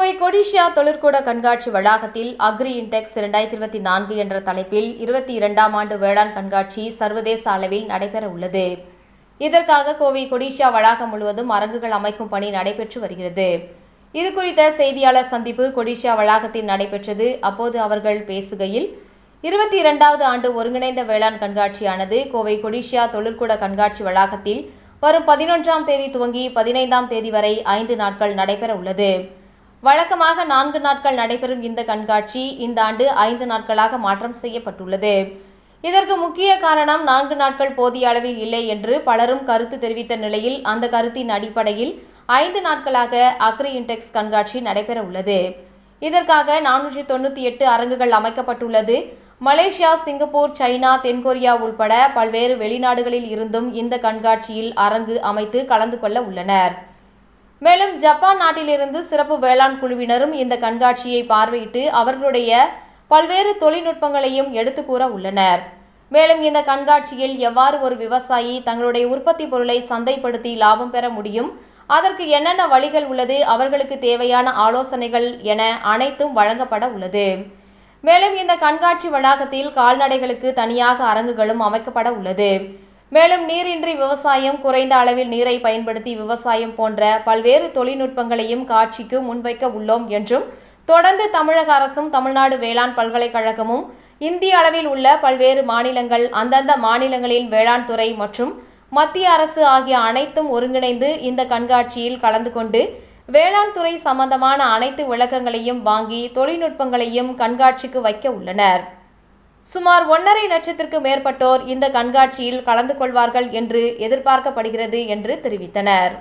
கோவை கொடிஷியா தொழிற்கூட கண்காட்சி வளாகத்தில் agri index 2024 என்ற தலைப்பில் 22ஆம் ஆண்டு வேளாண் கண்காட்சி சர்வதேச அளவில் நடைபெற உள்ளது. இதற்காக கோவை கொடிஷியா வளாகம் முழுவதும் அரங்குகள் அமைக்கும் பணி நடைபெற்று வருகிறது. இதுகுறித்த செய்தியாளர் சந்திப்பு கொடிஷியா வளாகத்தில் நடைபெற்றது. அப்போது அவர்கள் பேசுகையில் 22வது ஆண்டு ஒருங்கிணைந்த வேளாண் கண்காட்சியானது கோவை கொடிஷியா தொழிற்கூட கண்காட்சி வளாகத்தில் வரும் 11ஆம் தேதி துவங்கி 15ஆம் தேதி வரை 5 நாட்கள் நடைபெற உள்ளது. வழக்கமாக 4 நாட்கள் நடைபெறும் இந்த கண்காட்சி இந்த ஆண்டு 5 நாட்களாக மாற்றம் செய்யப்பட்டுள்ளது. இதற்கு முக்கிய காரணம் 4 நாட்கள் போதிய அளவில் இல்லை என்று பலரும் கருத்து தெரிவித்த நிலையில் அந்த கருத்தின் அடிப்படையில் 5 நாட்களாக அக்ரி இன்டெக்ஸ் கண்காட்சி நடைபெற உள்ளது. இதற்காக 498 அரங்குகள் அமைக்கப்பட்டுள்ளது. மலேசியா, சிங்கப்பூர், சைனா, தென்கொரியா உள்பட பல்வேறு வெளிநாடுகளில் இருந்தும் இந்த கண்காட்சியில் அரங்கு அமைத்து கலந்து கொள்ள உள்ளனர். மேலும் ஜப்பான் நாட்டிலிருந்து சிறப்பு வேளாண் குழுவினரும் இந்த கண்காட்சியை பார்வையிட்டு அவர்களுடைய பல்வேறு தொழில்நுட்பங்களையும் எடுத்து கூற உள்ளனர். மேலும் இந்த கண்காட்சியில் எவ்வாறு ஒரு விவசாயி தங்களுடைய உற்பத்தி பொருளை சந்தைப்படுத்தி லாபம் பெற முடியும், அதற்கு என்னென்ன வழிகள் உள்ளது, அவர்களுக்கு தேவையான ஆலோசனைகள் என அனைத்தும் வழங்கப்பட உள்ளது. மேலும் இந்த கண்காட்சி வளாகத்தில் கால்நடைகளுக்கு தனியாக அரங்குகளும் அமைக்கப்பட உள்ளது. மேலும் நீரின்றி விவசாயம், குறைந்த அளவில் நீரை பயன்படுத்தி விவசாயம் போன்ற பல்வேறு தொழில்நுட்பங்களையும் காட்சிக்கு முன்வைக்க உள்ளோம் என்றும், தொடர்ந்து தமிழக அரசும் தமிழ்நாடு வேளாண் பல்கலைக்கழகமும் இந்திய அளவில் உள்ள பல்வேறு மாநிலங்கள், அந்தந்த மாநிலங்களின் வேளாண் துறை மற்றும் மத்திய அரசு ஆகிய அனைத்தும் ஒருங்கிணைந்து இந்த கண்காட்சியில் கலந்து கொண்டு வேளாண் துறை சம்பந்தமான அனைத்து விளக்கங்களையும் வாங்கி தொழில்நுட்பங்களையும் கண்காட்சிக்கு வைக்க உள்ளனர். சுமார் 1.5 லட்சத்திற்கு மேற்பட்டோர் இந்த கண்காட்சியில் கலந்து கொள்வார்கள் என்று எதிர்பார்க்கப்படுகிறது என்று தெரிவித்தனர்.